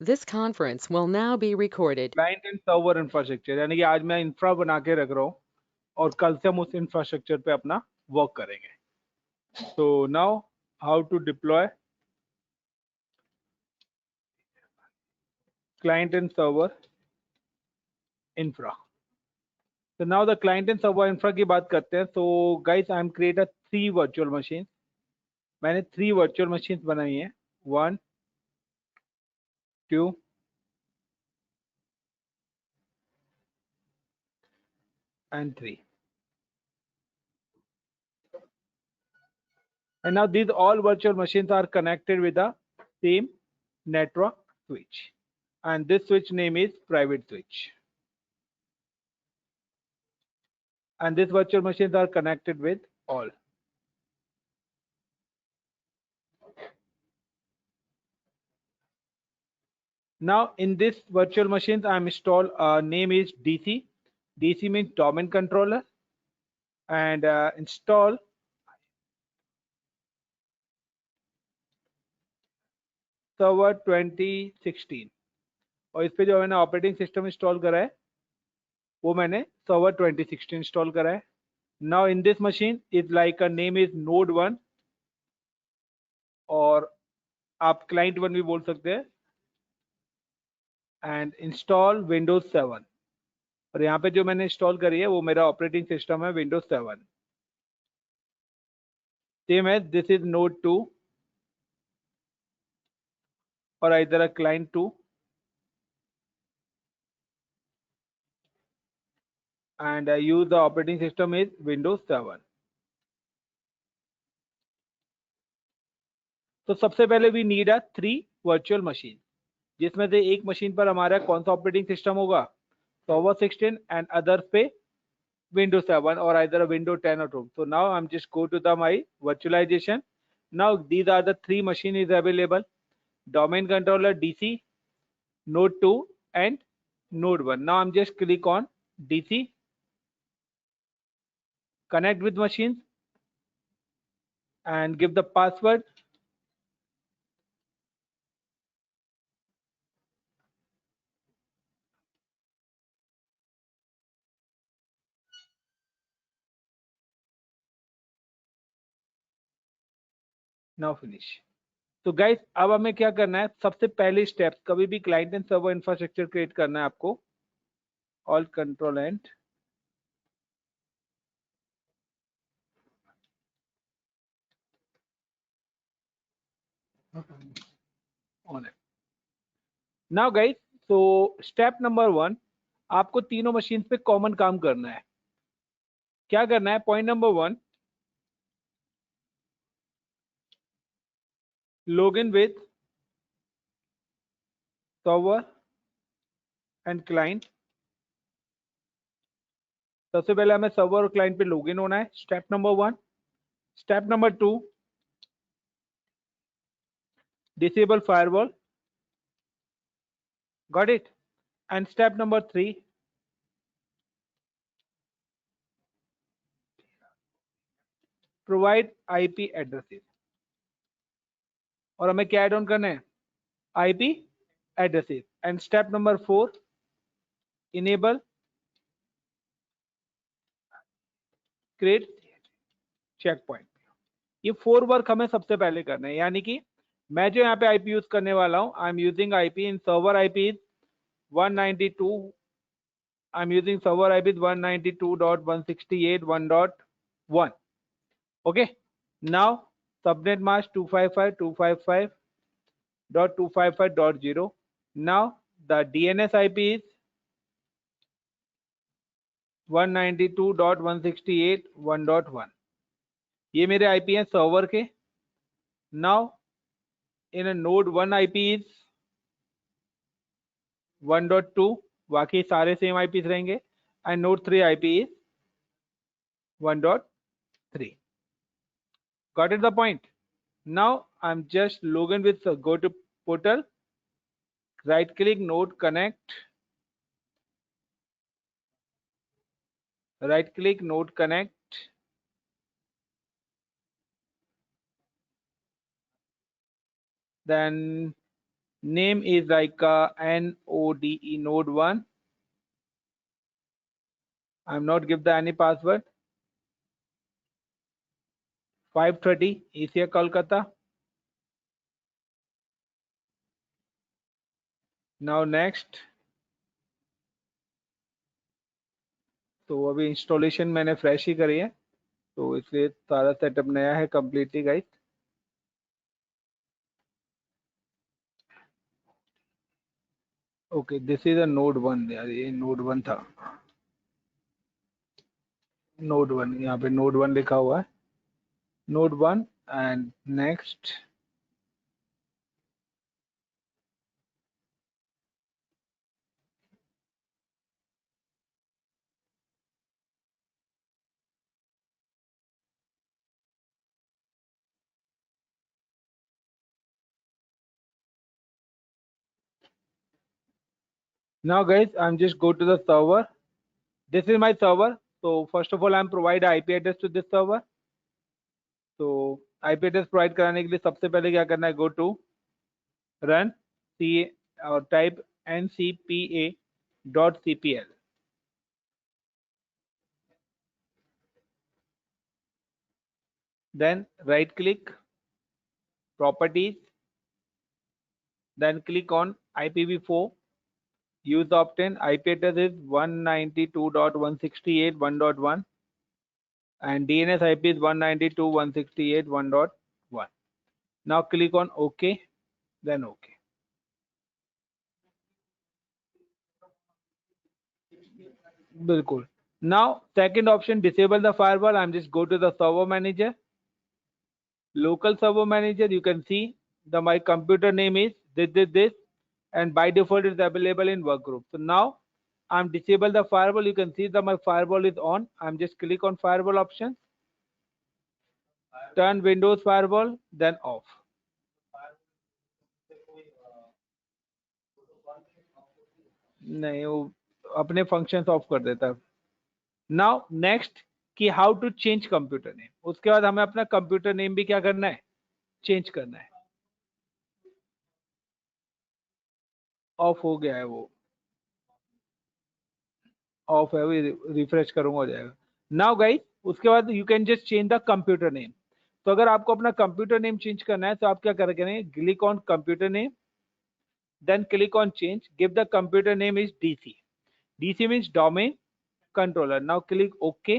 This conference will now be recorded. Client and server infrastructure, यानी कि आज मैं इंफ्रा बना के रख रहा हूँ और कल से हम उस इंफ्रास्ट्रक्चर पे अपना वर्क करेंगे. So now how to deploy client and server infra. तो now the client and server infra की बात करते हैं. So guys, I am create a 3 virtual machine. मैंने 3 वर्चुअल मशीन बनाई है. 1 2 and 3. And now these all virtual machines are connected with the same network switch. And this switch name is private switch. And these virtual machines are connected with all. Now in this virtual machines, I'm installed name is DC. DC means domain controller, and install server 2016. और इस पे जो मैंने operating system install करा है वो मैंने server 2016 install करा है. Now in this machine is like a name is node 1, और आप क्लाइंट 1 भी बोल सकते हैं. And install Windows 7. और यहाँ पे जो मैंने इंस्टॉल करी है वो मेरा ऑपरेटिंग सिस्टम है विंडोज 7. सेम है, दिस इज नोड 2 और इधर client 2, and I use the operating system is Windows 7. तो सबसे पहले we need a 3 virtual machine, जिसमें से एक मशीन पर हमारा कौन सा ऑपरेटिंग सिस्टम होगा, सर्वर 16, एंड अदर्स पे Windows 7 or either a Windows 10 or 2. So now I'm just go to the my virtualization. Now these are the 3 machine is available: domain controller DC, node 2, and node 1. Now I'm just click on DC, connect with machines, and give the password. Now finish. तो guys, अब हमें क्या करना है, सबसे पहले step, कभी भी client and server infrastructure create करना है आपको, ऑल कंट्रोल एंड ऑन है. Now guys, so step number 1, आपको तीनों मशीन पे कॉमन काम करना है. क्या करना है? Point number 1, log in with server and client. सबसे पहले हमें सर्वर और क्लाइंट पे लॉग इन होना है, step number 1. Step number 2, disable firewall. Got it. And step number 3, provide IP addresses. और हमें क्या एड ऑन करना है? IP addresses. And step number 4, enable create check point. ये 4 वर्क हमें सबसे पहले करना है, यानी कि मैं जो यहाँ पे आईपी यूज करने वाला हूँ, I am using IP in server IP 192. I am using server IP 192.168.1.1. okay. Now subnet mask 255.255.255.0. now the DNS IP is 192.168.1.1. ये मेरे आईपी हैं सर्वर के. Now in node 1 IP is 1.2, बाकी सारे सेम आईपीस रहेंगे. And node 3 IP is 1.3. got it the point? Now I'm just login with go to portal, right click, node connect, right click, node connect, then name is like NODE node 1. I'm not give the any password. 5:30 ECA Kolkata. Now next. तो अभी installation मैंने fresh ही करी है, तो इसलिए सारा setup नया है completely guys. Okay, this is a node 1. यार ये नोड 1 था. नोड 1, यहाँ पे नोड 1 लिखा हुआ है. Node 1 and next. Now guys, I'm just go to the server. This is my server. So first of all, I'm provide IP address to this server. So IP address provide कराने के लिए सबसे पहले क्या करना है, go to run c और type ncpa.cpl. Then right click properties, then click on IPv4 use opt-in. IP address is 192.168.1.1 and DNS IP is 192.168.1.1. Now click on OK, then OK. Bilkul. Now second option, disable the firewall. I'm just go to the server manager, local server manager. You can see my computer name is this, and by default it's available in workgroup. So now I'm disable the firewall. You can see that my firewall is on. I'm just click on firewall option, turn Windows firewall, then off. नहीं, वो अपने functions of कर देता है. Now next कि how to change computer name. उसके बाद हमें अपना कंप्यूटर नेम भी क्या करना है, चेंज करना है. ऑफ हो गया है, वो ऑफ है, रिफ्रेश करूंगा हो जाएगा. नाउ गाइस, उसके बाद you can just change the computer name. तो अगर आपको अपना कंप्यूटर नेम चेंज करना है तो आप क्या करेंगे, click on computer name, then click on change, give the computer name is DC. DC means domain controller. Now click OK,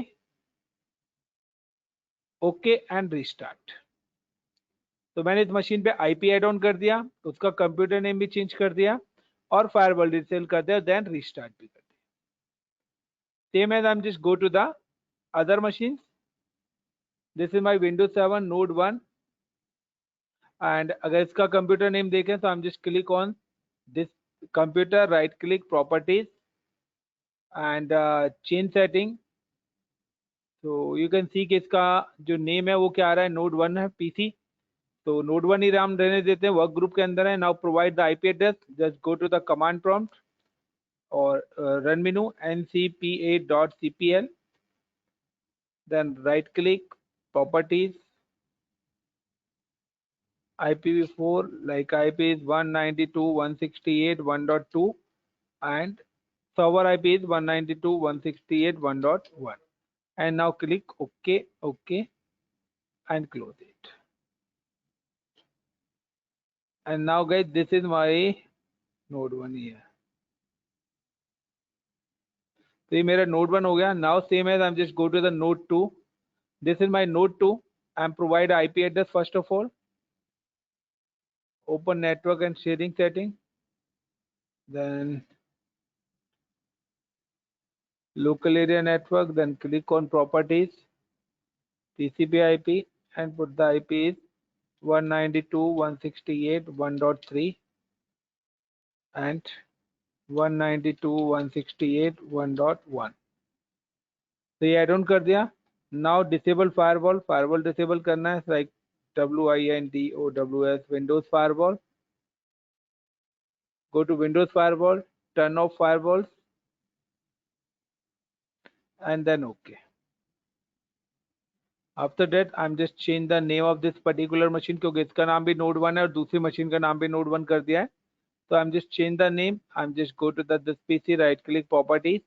OK and restart. तो मैंने इस मशीन पे IP एड ऑन कर दिया, उसका कंप्यूटर नेम भी चेंज कर दिया और फायरवॉल डिसेबल कर दिया, देन रिस्टार्ट भी कर दिया. Same as I am just go to the other machine. This is my Windows 7 node 1 and अगर इसका कंप्यूटर नेम देखें तो I am just click on this computer, right click properties and change setting. तो you can see कि इसका जो name है वो क्या आ रहा है, नोड 1 है पीसी. तो नोड 1 ही राम रहने देते हैं, वर्क ग्रुप के अंदर है. Now provide the IP address, just go to the command prompt और run menu ncpa.cpl, then right click properties, IPv4 like IP is 192.168.1.2 and server IP is 192.168.1.1, and now click OK, OK and close it. And now guys, this is my node 1 here. तो ये मेरा node 1 हो गया. Now same as I'm just go to the node 2. This is my node 2. I'm provide IP address first of all. Open network and sharing setting. Then local area network. Then click on properties, TCP IP, and put the IP is 192.168.1.3 and 192.168.1.1. तो ये add on कर दिया. Now disable firewall. Firewall disable करना है, like WINDOWS Windows firewall. Go to Windows firewall, turn off firewalls, and then OK. After that, I'm just change the name of this particular machine क्योंकि इसका नाम भी node 1 है और दूसरी machine का नाम भी node 1 कर दिया है. So I'm just change the name. I'm just go to this PC, right click properties,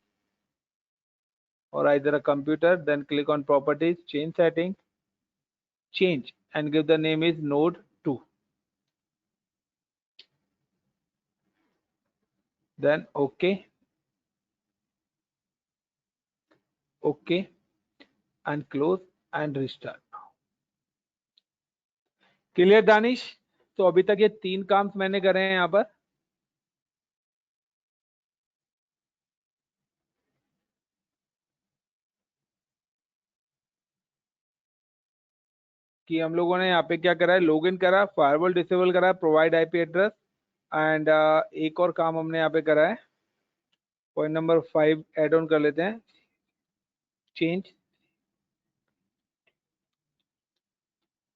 or either a computer, then click on properties, change setting, change, and give the name is node 2. Then OK, OK, and close and restart. Clear Danish? तो अभी तक ये 3 काम मैंने करे हैं यहाँ पर। कि हम लोगों ने यहाँ पे क्या करा है, लॉगिन करा, फायरवॉल डिसेबल करा, प्रोवाइड आईपी एड्रेस, एंड एक और काम हमने यहाँ पे करा है, पॉइंट नंबर 5 एड ऑन कर लेते हैं, चेंज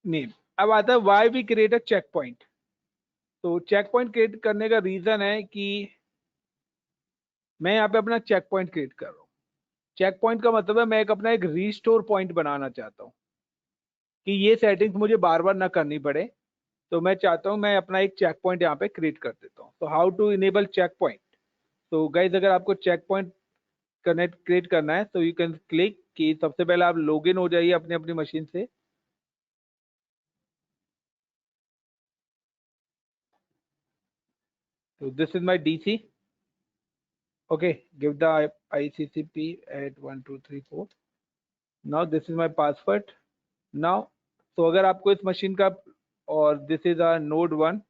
नेम। अब आता है why we create a check point. तो चेक पॉइंट क्रिएट करने का रीजन है कि मैं यहाँ पे अपना चेक पॉइंट क्रिएट कर रहा हूँ। चेक पॉइंट का मतलब है मैं एक अपना एक रीस्टोर पॉइंट बनाना चाहता हूँ कि ये सेटिंग्स मुझे बार बार ना करनी पड़े। तो मैं चाहता हूँ मैं अपना एक चेक पॉइंट यहाँ पे क्रिएट कर देता हूँ। तो how to enable check point? तो गाइज अगर आपको चेक पॉइंट कनेक्ट क्रिएट करना है तो यू कैन क्लिक कि सबसे पहले आप लॉगिन हो जाइए अपनी अपनी मशीन से। So this is my DC. Okay, give the ICCP at 1 2 3 4. Now this is my password. Now, so अगर आपको इस मशीन का, और this is a node 1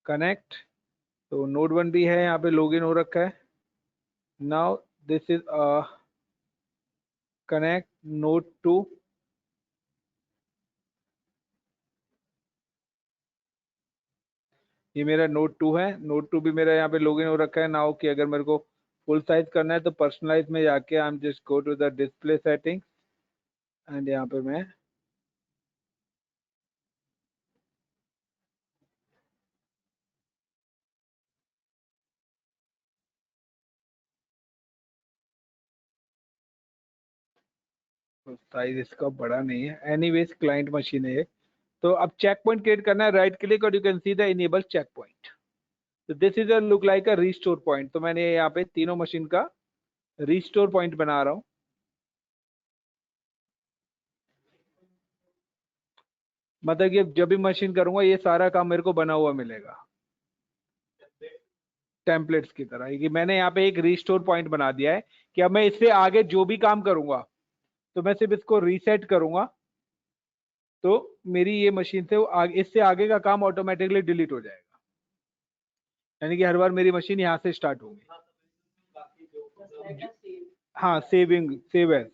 connect, तो node 1 भी है यहाँ पे लॉगिन हो रखा है। Now this is a connect node 2, ये मेरा नोड 2 है, नोड 2 भी मेरा यहाँ पे लॉगिन हो रखा है। नाउ कि अगर मेरे को फुल साइज करना है तो पर्सनलाइज में जाके I am just go to the display setting, and यहाँ पे मैं साइज इसका बड़ा नहीं है, एनीवेज क्लाइंट मशीन है ये। तो अब चेक पॉइंट क्रिएट करना है, राइट क्लिक और you can see the enable check point. तो this is a look like a restore point. तो मैंने यहाँ पे तीनों मशीन का रीस्टोर पॉइंट बना रहा हूँ। मतलब कि जब भी मशीन करूंगा ये सारा काम मेरे को बना हुआ मिलेगा टेम्पलेट्स की तरह, कि मैंने यहाँ पे एक रीस्टोर पॉइंट बना दिया है कि अब मैं इससे आगे जो भी काम करूंगा तो मैं सिर्फ इसको रीसेट करूंगा तो मेरी ये मशीन से इससे आगे का काम ऑटोमेटिकली डिलीट हो जाएगा, यानी कि हर बार मेरी मशीन यहाँ से स्टार्ट होगी। हाँ, सेव एज।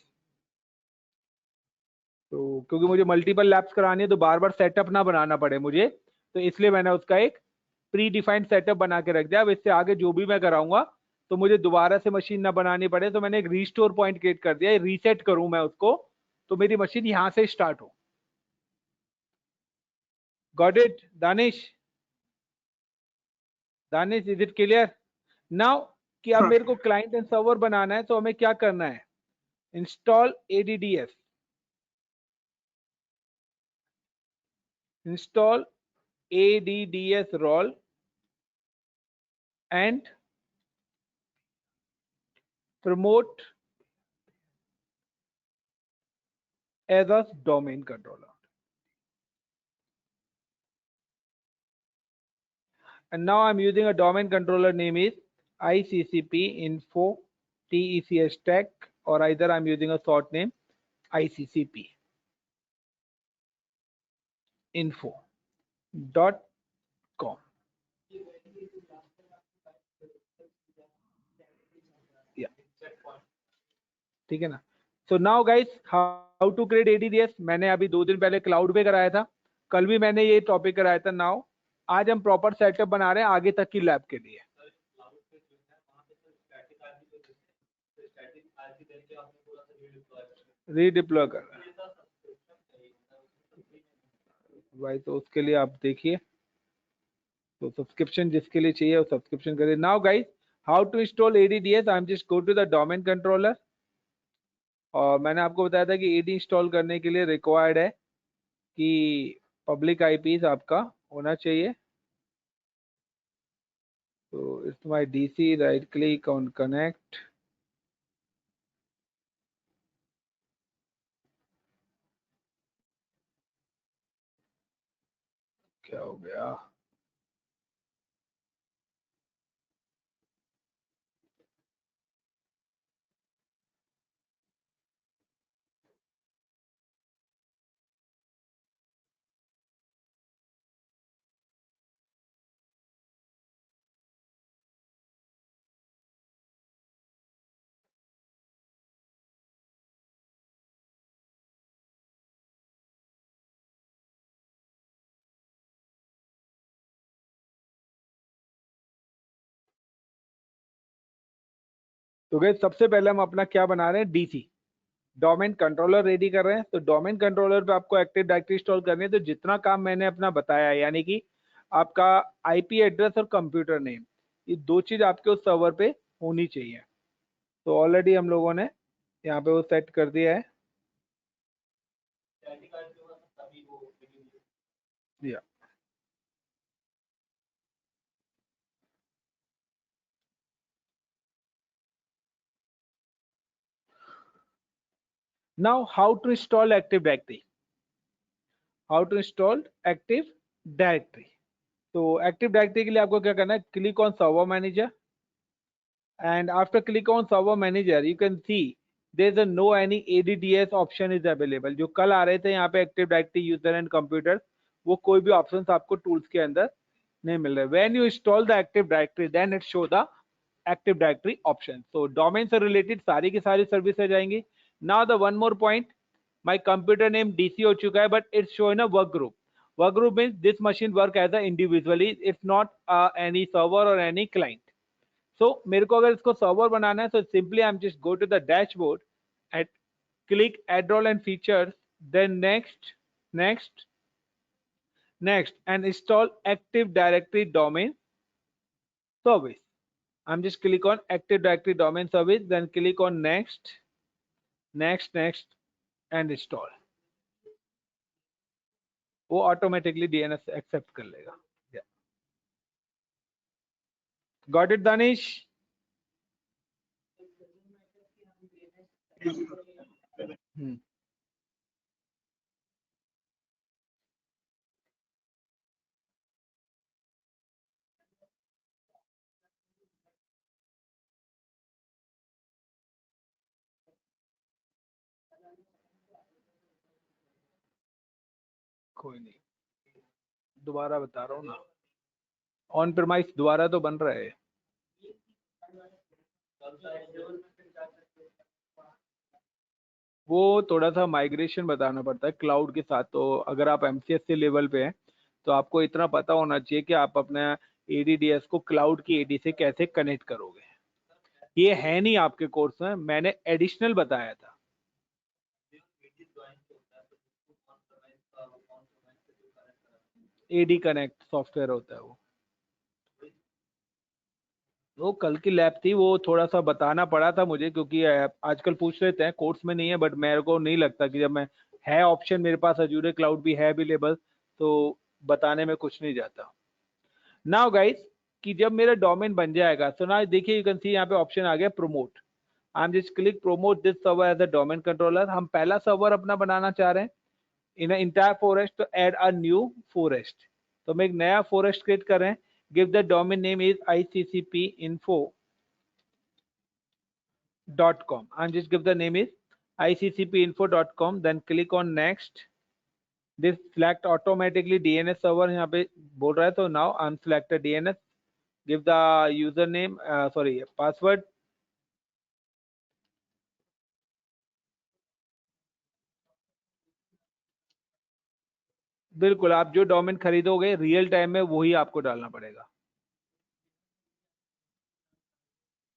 तो क्योंकि मुझे मल्टीपल लैब्स करानी है तो बार बार सेटअप ना बनाना पड़े मुझे, तो इसलिए मैंने उसका एक प्री डिफाइंड सेटअप बना के रख दिया। अब इससे आगे जो भी मैं कराऊंगा तो मुझे दोबारा से मशीन ना बनानी पड़े, तो मैंने एक रीस्टोर पॉइंट क्रिएट कर दिया, रीसेट करूं मैं उसको तो मेरी मशीन यहां से स्टार्ट हो। Got it Danish? Danish, is it clear now? कि अब मेरे को क्लाइंट एंड सर्वर बनाना है तो हमें क्या करना है, install ADDS, install ADDS role and promote as a domain controller. And now I'm using a domain controller name is ICCP info TECS tech, or either I'm using a short name ICCP info.com. Yeah, ठीक है ना? So now guys, how to create ADDS मैंने अभी 2 दिन पहले cloud पे कराया था, कल भी मैंने ये टॉपिक कराया था। नाउ आज हम प्रॉपर सेटअप बना रहे हैं आगे तक की लैब के लिए। रीडिप्लॉय कर रहे हैं भाई, तो उसके लिए आप देखिए, तो सब्सक्रिप्शन जिसके लिए चाहिए वो सब्सक्रिप्शन करिए। Now guys, how to install ADDS? I am just go to the domain controller, और मैंने आपको बताया था कि AD इंस्टॉल करने के लिए रिक्वायर्ड है कि पब्लिक IPs आपका होना चाहिए। So it's my DC, right click on connect. क्या हो गया? तो गैस सबसे पहले हम अपना क्या बना रहे हैं, डीसी डोमेन कंट्रोलर रेडी कर रहे हैं। तो डोमेन कंट्रोलर पे आपको एक्टिव डायरेक्टरी इंस्टॉल करनी है। तो जितना काम मैंने अपना बताया है, यानी कि आपका आईपी एड्रेस और कंप्यूटर नेम, ये दो चीज आपके उस सर्वर पे होनी चाहिए। तो ऑलरेडी हम लोगों ने यहाँ पे वो सेट कर दिया है। या now how to install active directory, how to install active directory. तो एक्टिव डायरेक्टरी के लिए आपको क्या करना है, click on server manager, and after click on server manager you can see there's a no any ADDS option is available। जो कल आ रहे थे यहाँ पे active directory user and computer, वो कोई भी ऑप्शंस आपको टूल्स के अंदर नहीं मिल रहे। When you install the active directory then it show the active directory option. तो डोमेन से रिलेटेड सारी की सारी सर्विसेज आएंगी। Now the one more point, my computer name DC हो चुका है but it's show in a work group. Work group means this machine work as a individually, it's not any server और any client. So मेरे को अगर इसको server बनाना है, तो simply I am just go to the dashboard and click add role and features, then next, next, next and install active directory domain service. I'm just click on Active Directory Domain Service, then click on Next, Next, Next, and Install. वो automatically DNS accept कर लेगा। Yeah. Got it, Danish? Hmm. कोई नहीं, दोबारा बता रहा हूँ ना, ऑन प्रेमाइस दोबारा तो बन रहा है। वो थोड़ा सा माइग्रेशन बताना पड़ता है क्लाउड के साथ। तो अगर आप एमसीएससी लेवल पे हैं तो आपको इतना पता होना चाहिए कि आप अपना एडीडीएस को क्लाउड की एडी से कैसे कनेक्ट करोगे। ये है नहीं आपके कोर्स में, मैंने एडिशनल बताया था। एडी कनेक्ट सॉफ्टवेयर होता है वो कल की लैब थी, वो थोड़ा सा बताना पड़ा था मुझे, क्योंकि आजकल पूछ लेते हैं, कोर्स में नहीं है, बट मेरे को नहीं लगता कि जब मैं है ऑप्शन मेरे पास अजूरे क्लाउड भी है अवेलेबल, तो बताने में कुछ नहीं जाता। नाउ गाइस, कि जब मेरा डोमेन बन जाएगा, तो ना देखिए यू कैन सी यहाँ पे ऑप्शन आ गया promote. I am just click promote this server as a domain controller. हम पहला सर्वर अपना बनाना चाह रहे हैं इन इंटायर फॉरेस्ट, तो ऐड अ न्यू फॉरेस्ट। तो हम एक नया फॉरेस्ट क्रिएट कर रहे हैं। Give the domain name is iccpinfo.com and just give the name is iccpinfo.com, then click on next। this select automatically DNS server यहाँ पे बोल रहा है, तो now I'm selected DNS। give the username, sorry, password। बिल्कुल, आप जो domain खरीदोगे रियल टाइम में वही आपको डालना पड़ेगा।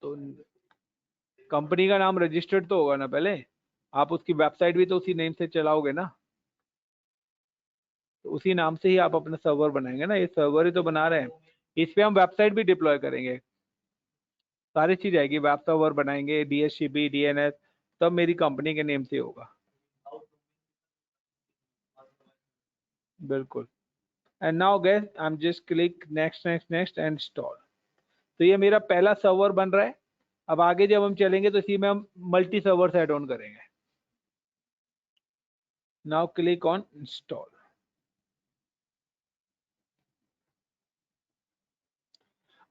तो कंपनी का नाम रजिस्टर्ड तो होगा ना पहले, आप उसकी वेबसाइट भी तो उसी नेम से चलाओगे ना, तो उसी नाम से ही आप अपना सर्वर बनाएंगे ना। ये सर्वर ही तो बना रहे हैं, इस पे हम वेबसाइट भी डिप्लॉय करेंगे, सारी चीज आएगी। वेब सर्वर बनाएंगे, डीएचसीपी, डीएनएस, सब मेरी कंपनी के नेम से होगा। बिल्कुल। And now guys I am just click next, next, next and install. तो ये मेरा पहला सर्वर बन रहा है। अब आगे जब हम चलेंगे तो इसी में हम मल्टी सर्वर्स ऐड ऑन करेंगे। Now click on install.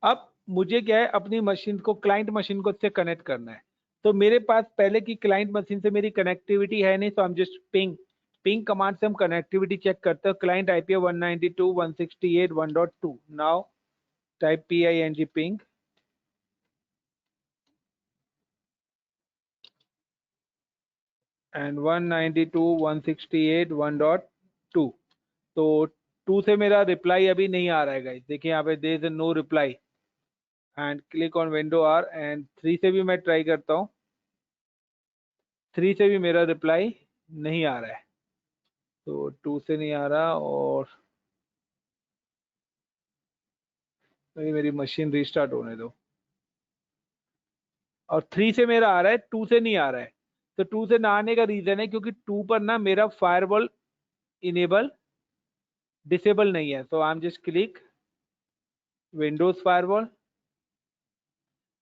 अब मुझे क्या है, अपनी मशीन को, क्लाइंट मशीन को इससे कनेक्ट करना है। तो मेरे पास पहले की क्लाइंट मशीन से मेरी कनेक्टिविटी है नहीं, तो हम जस्ट पिंग कमांड से हम कनेक्टिविटी चेक करते हैं। Client IP 192.168.1.2। Now type ping and 192.168.1.2। तो 2 से मेरा रिप्लाई अभी नहीं आ रहा है गाइस, देखिए यहाँ पे there is no reply. And click on window R, and 3 से भी मैं ट्राई करता हूँ, 3 से भी मेरा रिप्लाई नहीं आ रहा है। तो 2 से नहीं आ रहा, और मेरी मशीन रीस्टार्ट होने दो। और 3 से मेरा आ रहा है, 2 से नहीं आ रहा है। तो 2 से ना आने का रीजन है क्योंकि 2 पर ना मेरा फायरवॉल इनेबल डिसेबल नहीं है। तो I am just click Windows firewall,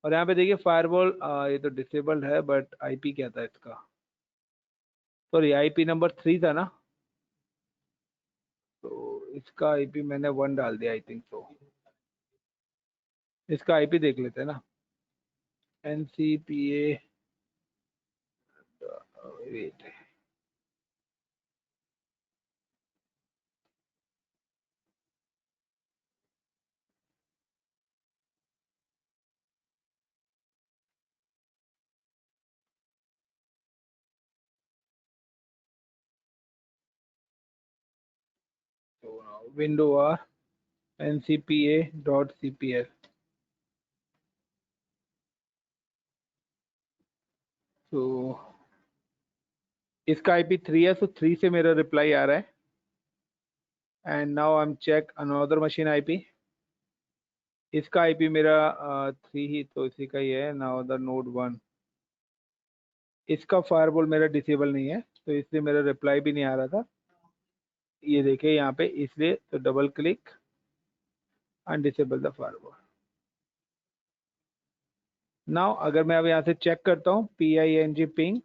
और यहाँ पे देखिए फायरवॉल ये तो डिसेबल्ड है, बट आईपी क्या था इसका, सॉरी आईपी नंबर 3 था ना, तो इसका आईपी मैंने 1 डाल दिया आई थिंक। तो इसका आईपी देख लेते हैं ना, NCPA वेट, तो विंडो आर ncpa.cpl। तो इसका आईपी 3 है, तो 3 से मेरा रिप्लाई आ रहा है। And now I am check another machine IP. इसका आईपी मेरा 3 ही, तो इसी का ही है। नाउ द नोड 1, इसका फायरवॉल मेरा डिसेबल नहीं है, तो इसलिए मेरा रिप्लाई भी नहीं आ रहा था। ये देखिए यहाँ पे, इसलिए तो double click undisable the firewall. Now अगर मैं अब यहाँ से चेक करता हूँ, ping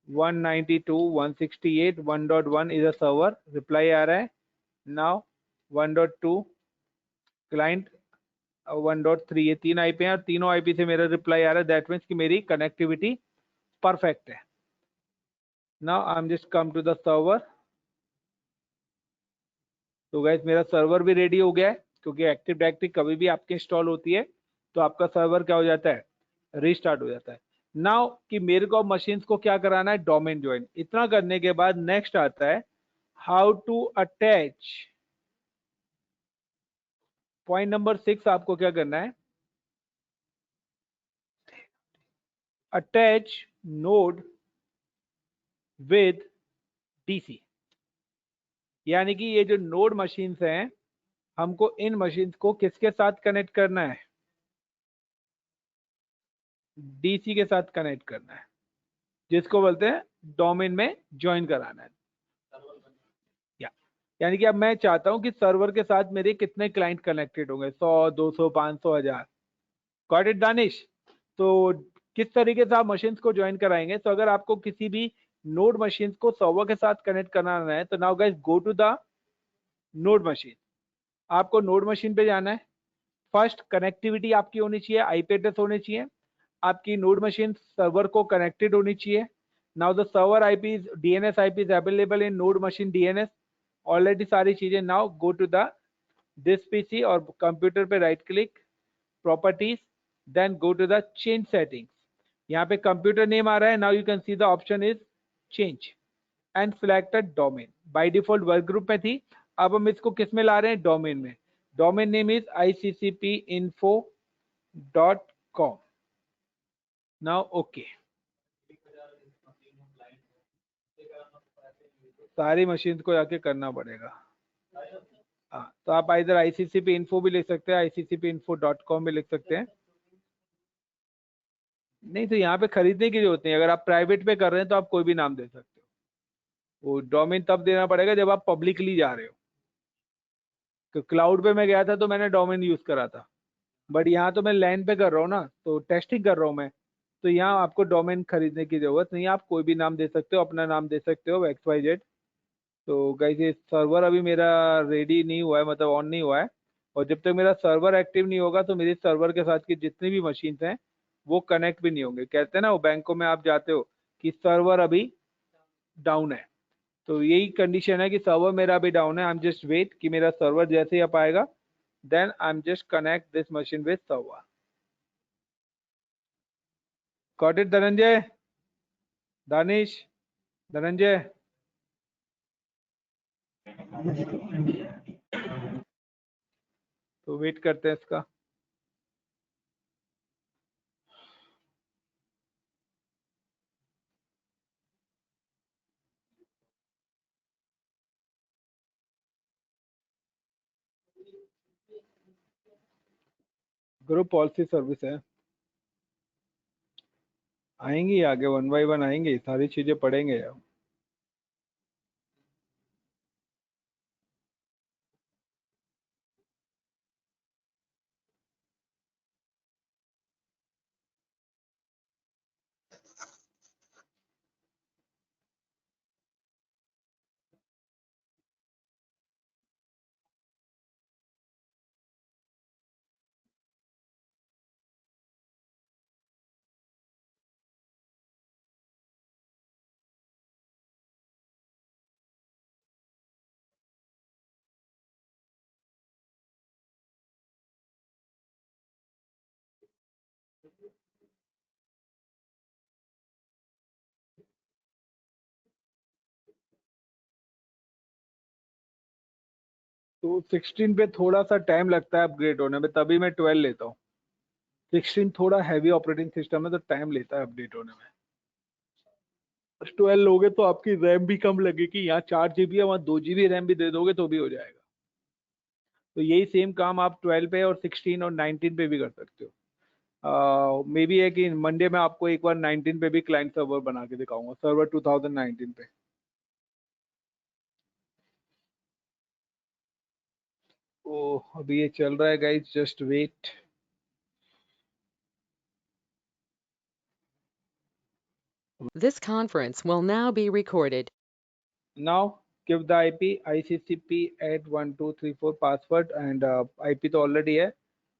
192.168.1.1 is a server, reply आ रहा है। नाउ 1.2 क्लाइंट 1.3, ये 3 आईपी हैं और तीनों आईपी से मेरा रिप्लाई आ रहा है। दैट मीन्स कि मेरी कनेक्टिविटी परफेक्ट है। Now I am just come to the server. तो गैस मेरा सर्वर भी रेडी हो गया है, क्योंकि एक्टिव डायरेक्टरी कभी भी आपके इंस्टॉल होती है तो आपका सर्वर क्या हो जाता है, रीस्टार्ट हो जाता है। नाउ कि मेरे को मशीन्स को क्या कराना है, डोमेन ज्वाइन। इतना करने के बाद नेक्स्ट आता है how to attach. Point number 6 आपको क्या करना है, अटैच नोड विद डीसी। यानी कि ये जो नोड मशीन्स हैं, हमको इन मशीन्स को किसके साथ कनेक्ट करना है, डीसी के साथ कनेक्ट करना है, जिसको बोलते हैं डोमेन में ज्वाइन कराना है। या यानी कि अब मैं चाहता हूं कि सर्वर के साथ मेरे कितने क्लाइंट कनेक्टेड होंगे, 100, 200, 500, 1000। Got it Danish? तो किस तरीके से आप मशीन्स को ज्वाइन कराएंगे, तो अगर आपको किसी भी नोड मशीन्स को सर्वर के साथ कनेक्ट कराना है, तो now guys go to the node machine. आपको नोड मशीन पे जाना है। फर्स्ट कनेक्टिविटी आपकी होनी चाहिए, आईपी एड्रेस होने चाहिए, आपकी नोड मशीन सर्वर को कनेक्टेड होनी चाहिए। Now the server IP DNS IP is available in node machine DNS, already सारी चीजें। Now go to the this PC और कंप्यूटर पे right click, properties, then go to the change settings. यहाँ पे computer name आ रहा है। Now you can see the option is change and select a domain. By default work group में थी, अब हम इसको किस में ला रहे हैं, डोमेन में। Domain name is iccpinfo.com। Now okay, सारी मशीन को जाके करना पड़ेगा। हाँ, तो आप इधर iccpinfo भी लिख सकते हैं, iccpinfo.com भी लिख सकते हैं। नहीं तो यहाँ पे खरीदने की जरूरत नहीं, अगर आप प्राइवेट पे कर रहे हैं तो आप कोई भी नाम दे सकते हो। वो डोमेन तब देना पड़ेगा जब आप पब्लिकली जा रहे हो। तो क्लाउड पे मैं गया था तो मैंने डोमेन यूज करा था। बट यहाँ तो मैं लैन पे कर रहा हूँ ना, तो टेस्टिंग कर रहा हूँ मैं। तो यहाँ आपको डोमेन खरीदने की जरूरत नहीं है, आप कोई भी नाम दे सकते हो, अपना नाम दे सकते हो XYZ। तो गाइस ये सर्वर अभी मेरा रेडी नहीं हुआ है, मतलब ऑन नहीं हुआ है। और जब तक मेरा सर्वर एक्टिव नहीं होगा तो मेरे सर्वर के साथ की जितनी भी मशीन हैं वो कनेक्ट भी नहीं होंगे। कहते हैं ना वो बैंकों में आप जाते हो कि सर्वर अभी डाउन है, तो यही कंडीशन है कि सर्वर मेरा अभी डाउन है। आई एम जस्ट वेट कि मेरा सर्वर जैसे ही अप आएगा, then I am just connect this machine with server. Got it Dhananjay, Danish, Dhananjay? तो वेट करते हैं इसका। ग्रुप पॉलिसी सर्विस है, आएंगी आगे, वन बाय वन आएंगे, सारी चीजें पढ़ेंगे यार। तो 16 पे थोड़ा सा टाइम लगता है अपग्रेड होने में, तभी मैं 12 लेता हूँ। 16 थोड़ा हैवी ऑपरेटिंग सिस्टम है तो टाइम लेता है अपडेट होने में। 12 लोगे तो आपकी रैम भी कम लगेगी, यहाँ 4 GB है, वहाँ 2 GB रैम भी दे दोगे तो भी हो जाएगा। तो यही सेम काम आप 12 पे और 16 और 19 पे भी कर सकते हो। मे बी है कि मंडे में आपको एक बार 19 पे भी क्लाइंट सर्वर बना के दिखाऊंगा, सर्वर 2019 पे। ओ अभी ये चल रहा है guys, just wait. This conference will now be recorded. Now give the IP ICCP at 1234 password and IP तो already है,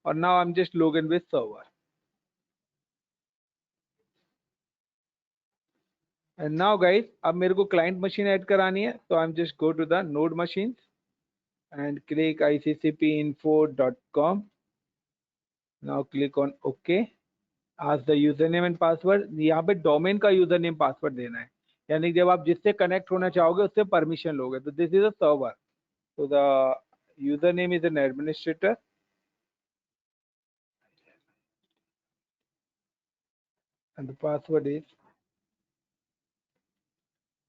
और now I'm just login with server. And now guys, अब मेरे को client machine ऐड करानी है, तो I'm just go to the node machines and click iccpinfo.com. Now click on OK. Ask the username and password. यहाँ पे domain का user name password देना है, यानी जब आप जिससे कनेक्ट होना चाहोगे उससे परमिशन लोगे। तो this is a server, so the username is an administrator and the password is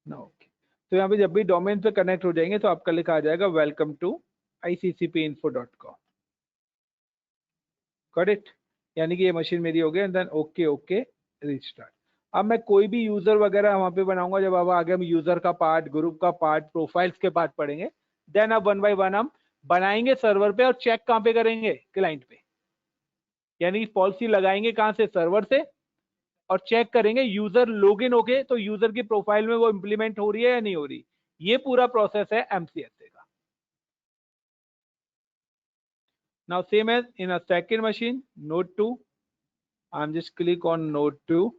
no. Okay. तो यहाँ पे जब भी डोमेन पे कनेक्ट हो जाएंगे तो आपका लिखा आ जाएगा welcome to iccpinfo.com। Got it? यानी कि ये मशीन मेरी हो गई, and then okay okay restart. अब मैं कोई भी यूजर वगैरह वहां पे बनाऊंगा, जब अब आगे हम यूजर का पार्ट, ग्रुप का पार्ट, प्रोफाइल्स के पार्ट पढ़ेंगे, देन अब वन बाय वन हम बनाएंगे सर्वर पे और चेक कहाँ पे करेंगे? क्लाइंट पे। यानी पॉलिसी लगाएंगे कहाँ से? सर्वर से। और चेक करेंगे यूजर लॉगिन होके तो यूजर की प्रोफाइल में वो इंप्लीमेंट हो रही है या नहीं हो रही। ये पूरा प्रोसेस है MCSA का। Now same as in a second machine, node 2, I'm just click on node 2,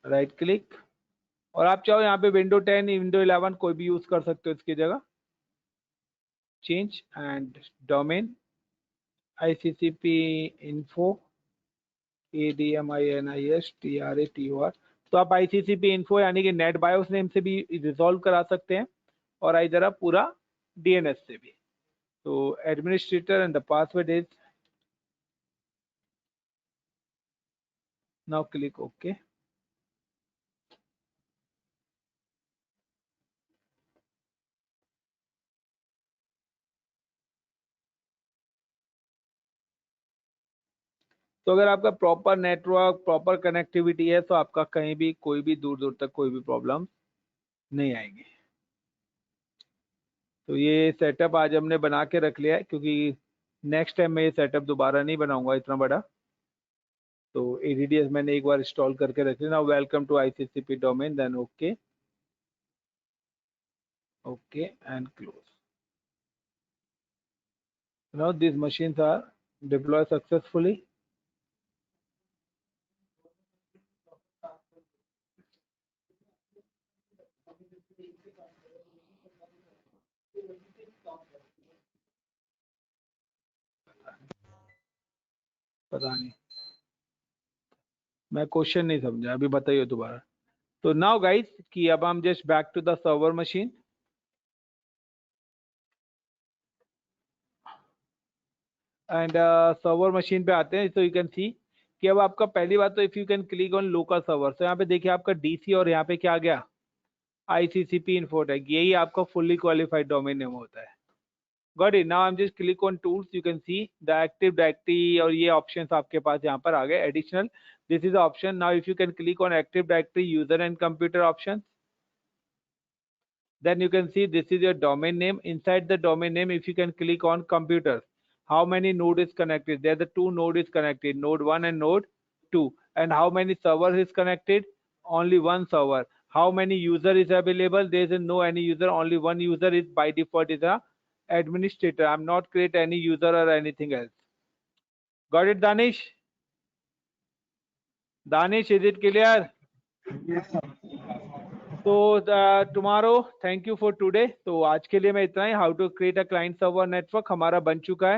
राइट क्लिक, और आप चाहो यहाँ पे विंडो 10 विंडो 11 कोई भी यूज कर सकते हो इसकी जगह। Change and domain ICCP info ADMINISTRATOR। तो आप ICCP info यानी कि नेट बायोस नेम से भी रिजॉल्व करा सकते हैं, और इधर आप पूरा DNS से भी। तो administrator and the password is, now click okay. तो अगर आपका प्रॉपर नेटवर्क, प्रॉपर कनेक्टिविटी है तो आपका कहीं भी कोई भी दूर दूर तक कोई भी प्रॉब्लम नहीं आएगी। तो ये सेटअप आज हमने बना के रख लिया है, क्योंकि नेक्स्ट टाइम मैं ये सेटअप दोबारा नहीं बनाऊंगा इतना बड़ा। तो ADDS मैंने एक बार इंस्टॉल करके रखे ना। Welcome to ICCP domain, then okay and close. Now these machines are deployed successfully. पता नहीं, मैं क्वेश्चन नहीं समझा, अभी बताइए दोबारा। तो नाउ गाइस कि अब हम just back to the server machine. And server machine पे आते हैं। तो यू कैन सी कि अब आपका पहली बात तो if you can click on local server, तो यहाँ पे देखिए आपका DC और यहाँ पे क्या आ गया, ICCP Infotech, यही आपका फुल्ली क्वालिफाइड डोमेन नेम होता है। Got it. Now I'm just click on tools. You can see the Active Directory और ये options आपके पास यहाँ पर आ गए additional. This is the option. Now if you can click on Active Directory user and computer options, then you can see this is your domain name. Inside the domain name, if you can click on computers, how many node is connected? There the two node is connected, node 1 and node 2. And how many servers is connected? Only one server. How many user is available? There is no any user, only one user is by default is a administrator. I'm not create any user or anything else. Got it, Danish? Danish, is it clear? तो tomorrow, thank you for today. तो आज के लिए मैं इतना ही। How to create a client server network हमारा बन चुका है।